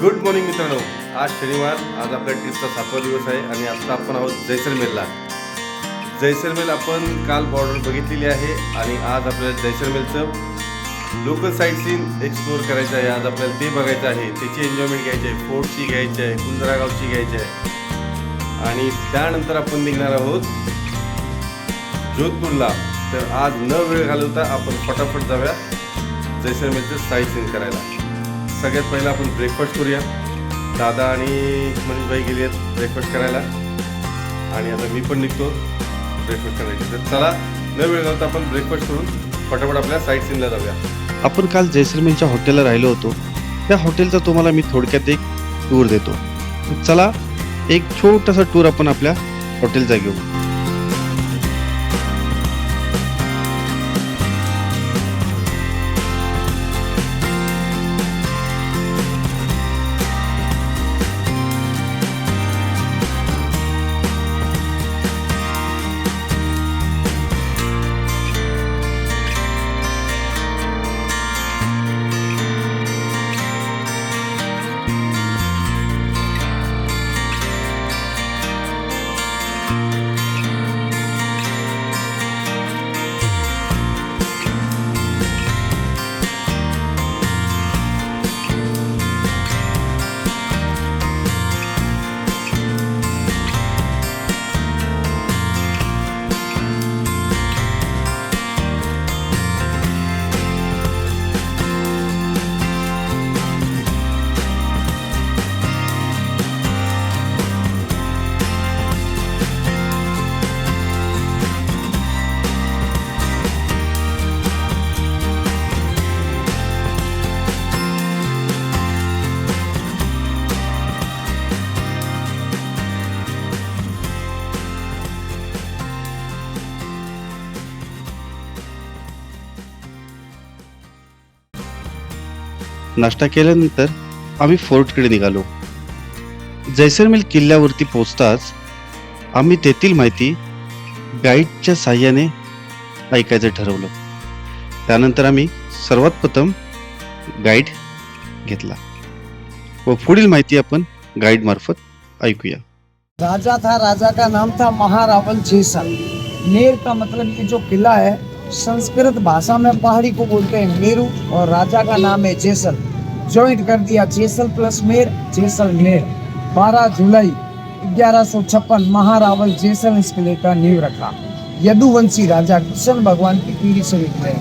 Good morning मित्रांनो. आज शनिवार, आज आपल्या ट्रिपचा 7वा दिवस आहे आणि आता आपण आहोत जैसलमेरला. जैसलमेर आपण काल बॉर्डर बघितलेली आहे आणि आज आपल्याला जैसलमेरचं लोकल साईट सीन एक्सप्लोअर करायचं आहे. आज आपल्याला ते बघायचं आहे, त्याची एन्जॉयमेंट घ्यायची आहे, फोर्टची घ्यायची आहे, कुंजरा गावची घ्यायची आहे आणि त्यानंतर आपण निघणार आहोत जोधपूरला. तर आज न वेळ घालवता आपण फटाफट जाऊया जैसलमेरचं साईट सीन करायला. सगळ्यात पहिला आपण ब्रेकफास्ट करूया. दादा आणि मनीषभाई गेले आहेत ब्रेकफास्ट करायला आणि आता मी पण निघतो ब्रेकफास्ट करायची. तर चला न वेळ घालवता आपण ब्रेकफास्ट करून फटाफट आपल्या साईट सीनला जाऊया. आपण काल जैसलमेरच्या हॉटेलला राहिलो होतो. त्या हॉटेलचा तुम्हाला मी थोडक्यात एक टूर देतो. चला एक छोटासा टूर आपण आपल्या हॉटेलचा घेऊ. नाश्ता केल्यानंतर आम्ही फोर्टकडे निघालो. जैसलमेर किल्ल्यावरती पोहोचताच आम्ही तेथील माहिती गाईडच्या साह्याने ऐकायचं ठरवलं. त्यानंतर आम्ही सर्वात प्रथम गाईड घेतला व पुढील माहिती आपण गाईड मार्फत ऐकूया. राजा था, राजा का नाम था महारावल जैसल. नेर का मतलब ये जो किला है संस्कृत भाषा में पहाड़ी को बोलते हैं मेरू और राजा का नाम है जैसल. ज्वाइंट कर दिया जैसल प्लस मेर, जैसलमेर. 12 जुलाई 1156 महारावल जैसल इस किले का नींव रखा. यदुवंशी राजा कृष्ण भगवान की पीढ़ी से निकले.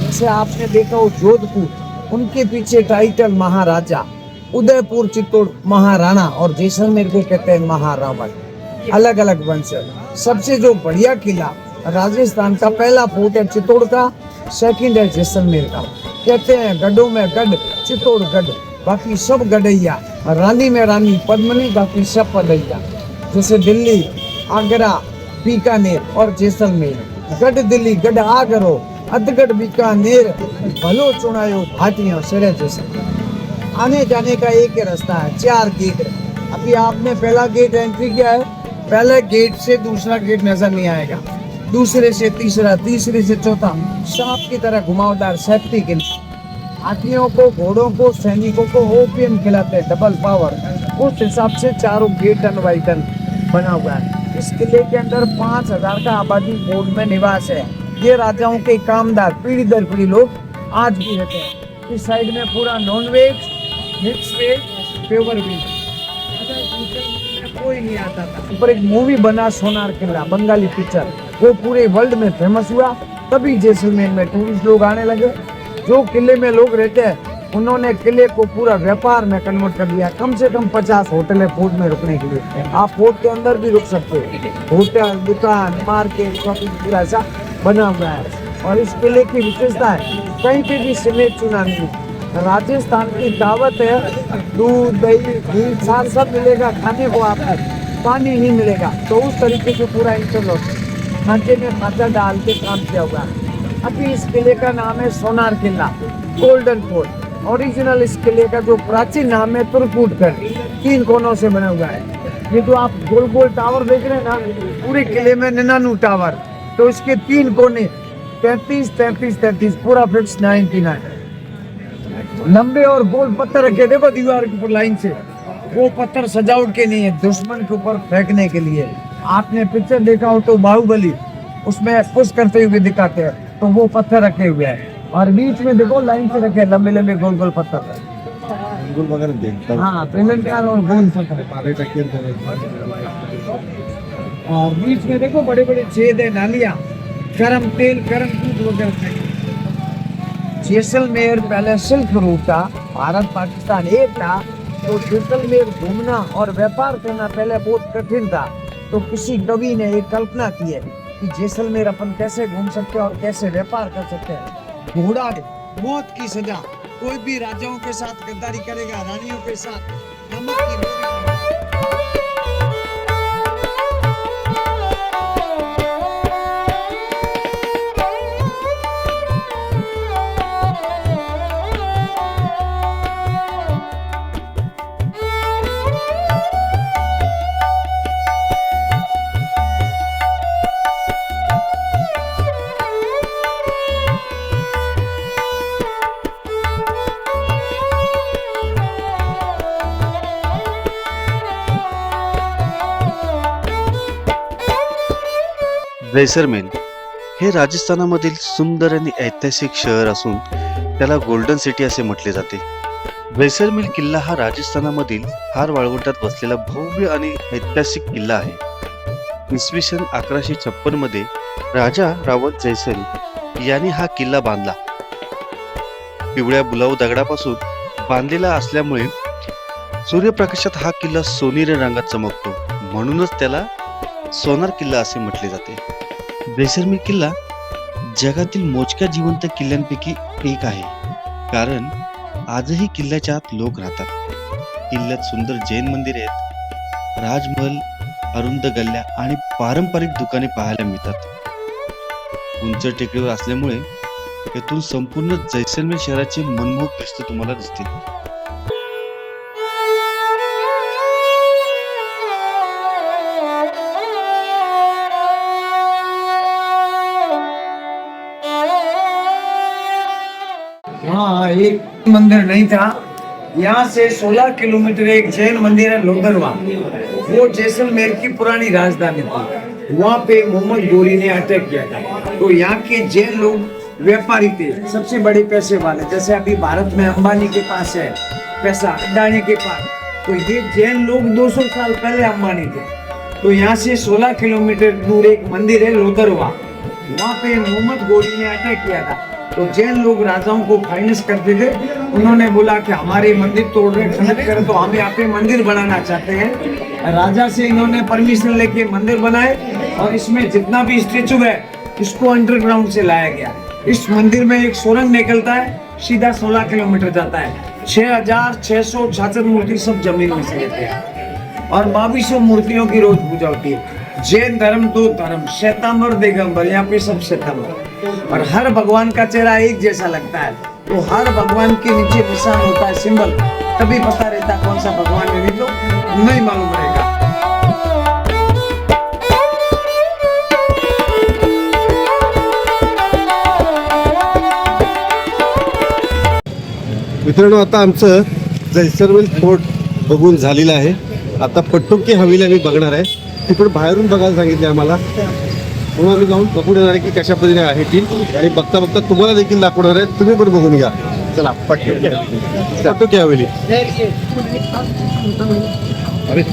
जैसे आपने देखा हो जोधपुर, उनके पीछे टाइटल महाराजा. उदयपुर चित्तौड़ महाराणा और जैसलमेर को कहते हैं महारावल. अलग अलग वंश. सबसे जो बढ़िया किला राजस्थान का पहला फोर्ट है चित्तौड़ का, सेकंड है जैसलमेर का. कहते हैं गढ़ों में गढ़, चित्तौड़ गढ़, बाकी सब गढ़ैया. रानी में रानी पद्मनी, बाकी सब पदैया. जैसे दिल्ली, आगरा, बीकानेर और जैसलमेर. गढ़ दिल्ली गढ़ आगरो, अधगढ़ बीकानेर, भलो चुनायो भाटियां सिरे जैसलमेर. आने जाने का एक ही रास्ता है, 4 गेट है. अभी आपने पहला गेट एंट्री किया है, पहले गेट से दूसरा गेट नजर नहीं आएगा, दूसरे से तीसरा, तीसरे से चौथा. सांप की तरह घुमावदार सेफ्टी के लिए. हाथियों को, घोड़ों को, सैनिकों को ओपीएम खिलाते हैं, डबल पावर. उस हिसाब से चारों गेट अनवाइटन बना हुआ है. इस किले के अंदर 5000 का आबादी बोर्ड में निवास है. ये राजाओं के कामदार पीढ़ी दर पीढ़ी लोग आज भी रहते हैं. इस साइड में पूरा non veg, mix veg, pure veg. कोई नहीं आता था. ऊपर एक मूवी बना सोनार किला, बंगाली पिक्चर, वो पूरे वर्ल्ड में फेमस हुआ. तभी जैसलमेर में टूरिस्ट लोग आने लगे. जो किले में लोग रहते हैं उन्होंने किले को पूरा व्यापार में कन्वर्ट कर दिया. कम से कम 50 होटल है फोर्ट में रुकने के लिए. आप फोर्ट के अंदर भी रुक सकते हो. होटल, दुकान, मार्केट, शॉपिंग पूरा ऐसा बना हुआ है. और इस किले की विशेषता है कहीं पे भी सीमेंट चूना नहीं. राजस्थान की दावत है, दूध, दही, घी, साथ सब मिलेगा खाने को. आपको पानी ही मिलेगा. तो उस तरीके से पूरा इंटरलॉक खांचे में खांचा डाल के काम किया हुआ है. अभी इस किले का नाम है सोनार किला, गोल्डन फोर्ट. ओरिजिनल इस किले का जो प्राचीन नाम है तुर्कूटगढ़. 3 कोनों से बना हुआ है. ये जो आप गोल गोल टावर देख रहे हैं ना, पूरे किले में 99 टावर. तो इसके 3 कोने 33, 33, 33, पूरा फिक्स 99. लंबे और गोल पत्थर रखे, देखो दीवार के ऊपर लाइन से। वो पत्थर सजावट के नहीं है, दुश्मन के ऊपर फेंकने के लिए। आपने पिक्चर देखा हो तो बाहुबली, उसमें पुश करते हुए दिखाते हैं, तो वो पत्थर रखे हुए हैं। और बीच में देखो लाइन से रखे लंबे लंबे गोल गोल पत्थर। हाँ, पेमेंट और गोल पत्थर। और बीच में देखो बड़े बड़े छेद है, नालियां, गरम तेल, गरम दूध वगैरह। जैसलमेर पहले सिल्क रूट था, भारत पाकिस्तान एक था, तो जैसलमेर घूमना और व्यापार करना पहले बहुत कठिन था। तो किसी कवि ने एक कल्पना की है कि जैसलमेर अपन कैसे घूम सकते हैं और कैसे व्यापार कर सकते हैं। घोड़ा मौत की सजा, कोई भी राजाओं के साथ गद्दारी करेगा, रानियों के साथ नमक की डोरी। जैसलमेर हे राजस्थानामधील सुंदर आणि ऐतिहासिक शहर असून त्याला गोल्डन सिटी असे म्हटले जाते. जैसलमेर किल्ला हा राजस्थानामधील हार वाळवंटात वसलेला भव्य आणि ऐतिहासिक किल्ला आहे. इसवी सन 1156 मध्ये राजा रावत जैसल यांनी हा किल्ला बांधला. पिवळ्या बुलाऊ दगडापासून बांधलेला असल्यामुळे सूर्यप्रकाशात हा किल्ला सोनेरी रंगात चमकतो, म्हणूनच त्याला सोनार किल्ला असे म्हटले जाते. जैसलमेर किल्ला जगातील मोजक्या जिवंत किल्ल्यांपैकी एक आहे, कारण आजही किल्ल्याच्या आत लोक राहतात. किल्ल्यात सुंदर जैन मंदिरे आहेत, राजमहल, अरुंद गल्ल्या आणि पारंपरिक दुकाने पाहायला मिळतात. उंच टेकडीवर असल्यामुळे येथून संपूर्ण जैसलमेर शहराचे मनमोहक दृश्य तुम्हाला दिसतील. हाँ, एक मंदिर नहीं था। यहाँ से 16 किलोमीटर एक जैन मंदिर है लोधरवा, वो जैसलमेर की पुरानी राजधानी थी। वहाँ पे मोहम्मद गोरी ने अटैक किया था। तो यहाँ के जैन लोग व्यापारी थे, सबसे बड़े पैसे वाले। जैसे अभी भारत में अंबानी के पास है पैसा, अडानी के पास, तो ये जैन लोग 200 साल पहले अंबानी थे। तो यहाँ से 16 किलोमीटर दूर एक मंदिर है लोधरवा, वहाँ पे मोहम्मद गोरी ने अटैक किया था। तो जैन लोग राजाओं को फाइनेंस करते थे। उन्होंने बोला कि हमारे मंदिर तोड़ रहे, खंडित करें, तो हम यहाँ पे मंदिर बनाना चाहते हैं। राजा से इन्होंने परमिशन लेके मंदिर बनाए, और इसमें जितना भी स्टेचू है इसको अंडरग्राउंड से लाया गया। इस मंदिर में एक सुरंग निकलता है, सीधा 16 किलोमीटर जाता है। 6666 मूर्ति सब जमीन में से लेते हैं, और 2200 मूर्तियों की रोज पूजा होती है। जैन धर्म 2 धर्म, श्वेतांबर दिगंबर, यहाँ पे सब श्वेतांबर, और हर भगवान का चेहरा एक जैसा लगता है। तो हर भगवान के नीचे निशान होता है, सिंबल, तभी पता रहता कौन सा भगवान है, नहीं तो नहीं मालूम रहेगा। मित्रांनो, आता आमचं जैसलमेर फोर्ट बघून झालेलं आहे. आता पट्टुकी हवेली आम्ही बघणार आहे. तिकडे बाहेरून बघायला सांगितले आम्हाला, म्हणून आम्ही जाऊन बघून येणार आहे की कशा पद्धतीने आहे ती, आणि बघता बघता तुम्हाला देखील दाखवणार आहे. तुम्ही पण बघून घ्या. चला, पट्टुकी हवेली. अरे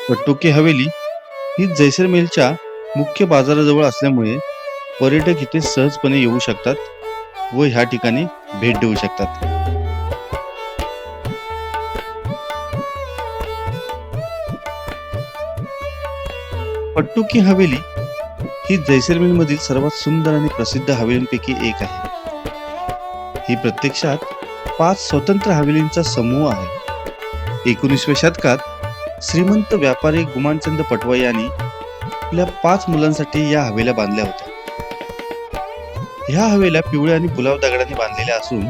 पट्टुकी हवेली ही जैसलमेरच्या मुख्य बाजाराजवळ असल्यामुळे पर्यटक इथे सहजपणे येऊ शकतात व ह्या ठिकाणी भेट देऊ शकतात. पट्टुकी हवेली ही जैसलमेर मधील सर्वात सुंदर आणि प्रसिद्ध हवेलींपैकी एक आहे. ही प्रत्यक्षात 5 स्वतंत्र हवेलींचा समूह आहे. 19व्या शतकात श्रीमंत व्यापारी गुमानचंद पटवा यांनी आपल्या 5 मुलांसाठी या हवेल्या बांधल्या होत्या. ह्या हवेल्या पिवळ्या आणि पुलाव दगडांनी बांधलेल्या असून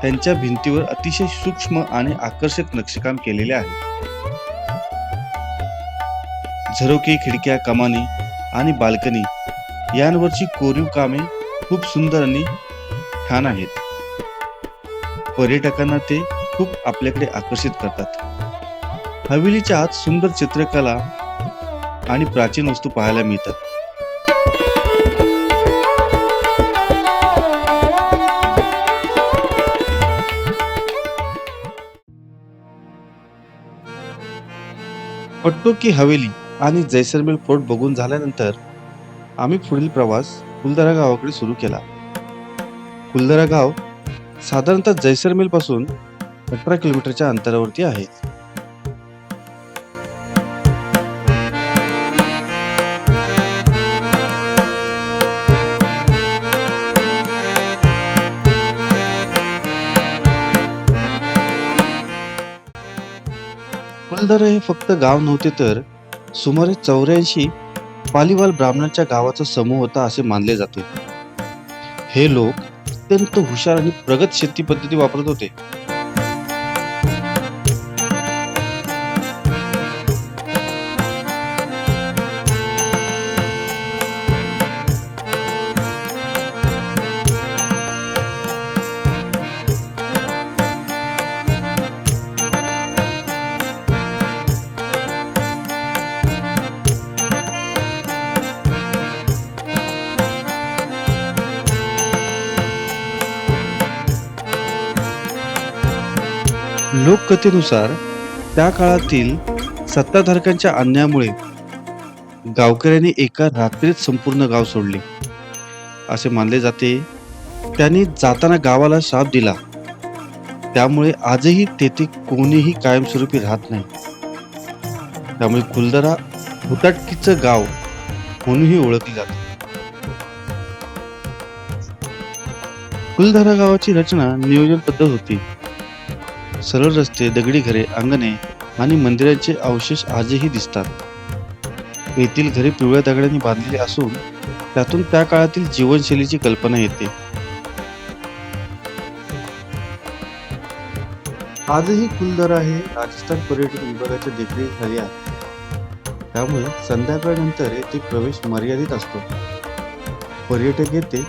त्यांच्या भिंतीवर अतिशय सूक्ष्म आणि आकर्षक नक्षीकाम केलेले आहे. झरोके, खिडक्या, कमानी आणि बाल्कनी यांवरची कोरीव कामे खूप सुंदर आणि छान आहेत. पर्यटकांना ते खूप आपल्याकडे आकर्षित करतात. हवेलीच्या आत सुंदर चित्रकला आणि प्राचीन वस्तू पाहायला मिळतात. पट्टो की हवेली आणि जैसलमेर फोर्ट बघून झाल्यानंतर आम्ही पुढील प्रवास कुलधरा गावाकडे सुरू केला. कुलधरा गाव साधारणतः जैसलमेर पासून 18 किलोमीटरच्या अंतरावरती आहे. कुलधरा हे फक्त गाव नव्हते तर सुमारे 84 पालीवाल ब्राह्मणांच्या गावाचा समूह होता असे मानले जाते. हे लोक अत्यंत हुशार आणि प्रगत शेती पद्धती वापरत होते. लोककथेनुसार त्या काळातील सत्ताधारकांच्या अन्यायामुळे गावकऱ्यांनी एका रात्रीत संपूर्ण गाव सोडले असे मानले जाते. त्यांनी जाताना गावाला शाप दिला, त्यामुळे आजही तेथे कोणीही कायमस्वरूपी राहत नाही. त्यामुळे कुलधरा हुताटकीचं गाव म्हणूनही ओळखले जाते. कुलधरा गावाची रचना नियोजन पद्धत होती. सरळ रस्ते, दगडी घरे, अंगणे आणि मंदिरांचे अवशेष आजही दिसतात. येथील घरे पिवळ्या दगडांनी बांधलेली असून त्यातून त्या काळातील जीवनशैलीची कल्पना येते. आजही कुलधरा हे राजस्थान पर्यटन विभागाच्या देखरेखीखाली आहे. त्यामुळे संध्याकाळनंतर येथे प्रवेश मर्यादित असतो. पर्यटक येथे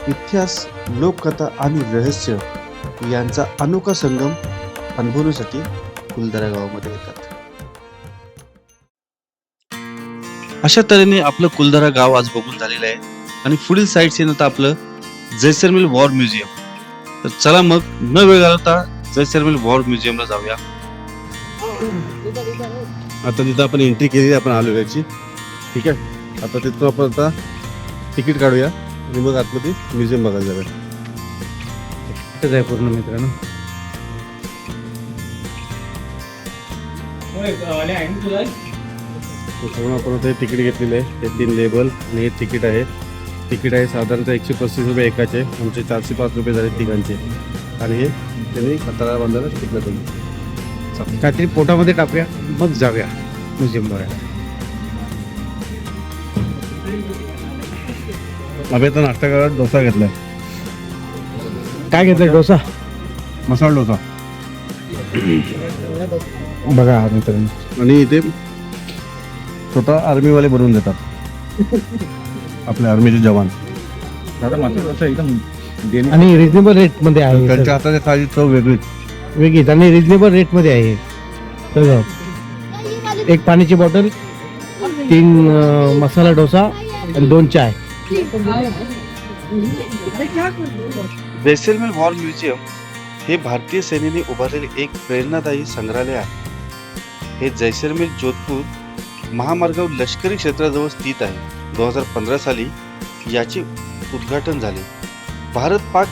इतिहास, लोककथा आणि रहस्य यांचा अनोखा संगम अनुभवण्यासाठी कुलधरा गावामध्ये येतात. अशा तऱ्हेने आपलं कुलधरा गाव आज बघून झालेलं आहे आणि पुढील साईड सीन आता आपलं जैसलमेर वॉर म्युझियम. तर चला मग न वेळ घालवता जैसलमेर वॉर म्युझियमला जाऊया. आता तिथं आपण एंट्री केली, आपण आलो याची. ठीक आहे, आता तिथून आपण आता तिकीट काढूया आणि मग आतमध्ये म्युझियम बघायला जाऊया. इथंच आहे पूर्ण मित्रांनो. पूर्ण आपण आता हे तिकीट घेतलेलं आहे. हे 3 लेबल आणि हे तिकीट आहे. तिकीट आहे साधारणतः 135 रुपये एकाचे. आमचे 405 रुपये झाले तिघांचे. आणि हे त्यांनी हाताला बांधायला तिकीट दिली. काहीतरी पोटामध्ये टाकूया, मग जाऊया म्युझियम बघायला. आम्ही आता नाश्ता करायला डोसा घेतलाय. काय घेतलं? डोसा, मसाला डोसा. बघा मित्रांनो. आणि इथे स्वतः आर्मीवाले बनवून देतात, आपल्या आर्मीचे जवान. आणि रिजनेबल रेट मध्ये आहे. त्यांच्या हाताच्या खाली चव वेगळीच आणि रिजनेबल रेट मध्ये आहे. तर एक पाण्याची बॉटल, 3 मसाला डोसा आणि 2 चाय. जैसलमेर वॉर म्युझियम हे भारतीय सेनेने उभारलेले एक प्रेरणादायी संग्रहालय आहे. हे जैसलमेर जोधपूर महामार्गावर लष्करी क्षेत्राजवळ स्थित आहे. 2015 साली याचे उद्घाटन झाले. भारत-पाक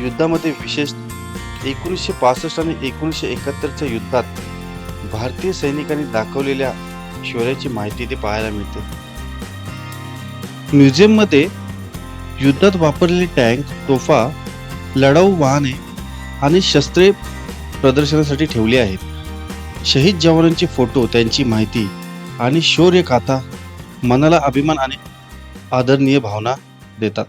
युद्धामध्ये विशेष 1965 आणि 1971च्या युद्धात भारतीय सैनिकांनी दाखवलेल्या शौर्याची माहिती ते पाहायला मिळते. म्युझियममध्ये युद्धात वापरलेले टँक, तोफा, लढाऊ वाहने आणि शस्त्रे प्रदर्शनासाठी ठेवली आहेत. शहीद जवानांचे फोटो, त्यांची माहिती आणि शौर्य गाथा मनाला अभिमान आणि आदरणीय भावना देतात.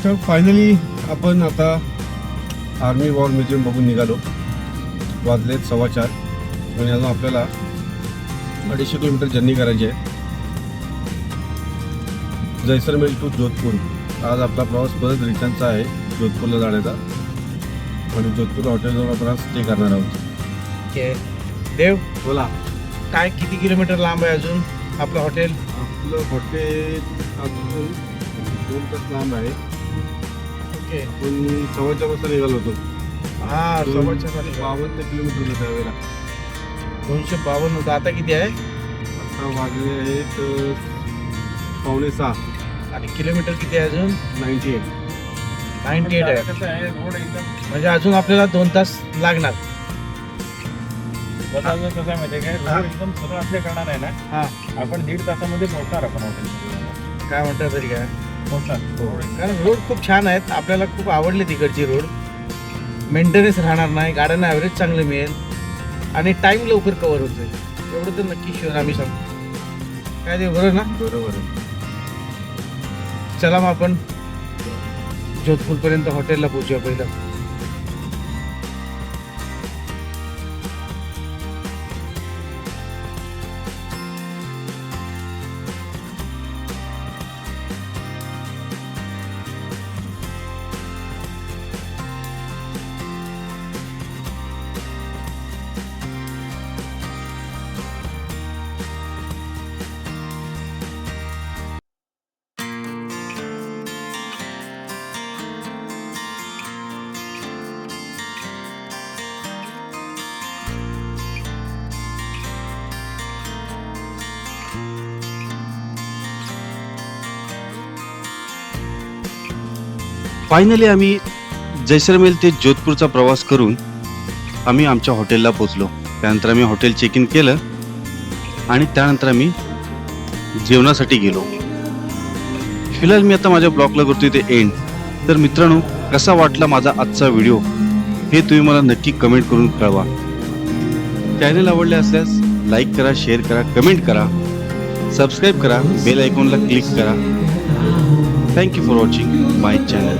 तर फायनली आपण आता आर्मी वॉर म्युझियम बघून निघालो. वाजलेत 4:15 आणि अजून आपल्याला 250 किलोमीटर जर्नी करायची आहे. जैसलमेर टू जोधपूर. आज आपला प्रवास परत रिटर्नचा आहे जोधपूरला जाण्याचा आणि जोधपूर हॉटेलजवळ आपण स्टे करणार आहोत. ओके देव, बोला. काय किती किलोमीटर लांब आहे अजून आपलं हॉटेल? आपलं हॉटेल अजून 2 तास लांब आहे. ओके. आपण 4:15 वाजता निघालो होतो. हा, 52 किलोमीटर होतं त्यावेळेला. 252 होतं. आता किती आहे? आता वाजले आहेत 5:45. आणि किलोमीटर किती आहे अजून? 98. 98 आहे. म्हणजे अजून आपल्याला 2 तास लागणार. कसं आहे माहिती काय, रोड एकदम सरळ असल्या करणार आहे ना. हा, आपण 1.5 तासामध्ये पोहोचणार आपण हॉटेल. काय म्हणतात तरी काय, पोहोचणार. कारण रोड खूप छान आहेत. आपल्याला खूप आवडले तिकडची रोड. मेंटेनन्स राहणार नाही, गाड्यांना ॲव्हरेज चांगलं मिळेल आणि टाईम लवकर कव्हर होतोय. एवढं तर नक्की शुअर आम्ही सांगतो. काय ते बरोबर ना? बरोबर आहे. चला मग आपण जोधपूरपर्यंत हॉटेलला पोहोचूया पहिलं. फायनली आम्ही जैसलमेर ते जोधपूरचा प्रवास करून आम्ही आमच्या हॉटेलला पोचलो. त्यानंतर आम्ही हॉटेल चेक इन केलं आणि त्यानंतर आम्ही जेवणासाठी गेलो. फिलहाल मी आता माझ्या ब्लॉगला करतोय ते एंड. तर मित्रांनो, कसा वाटला माझा आजचा व्हिडिओ हे तुम्ही मला नक्की कमेंट करून कळवा. चॅनल आवडले असल्यास लाईक करा, शेअर करा, कमेंट करा, सबस्क्राईब करा, बेल आयकॉनला क्लिक करा. Thank you for watching my channel.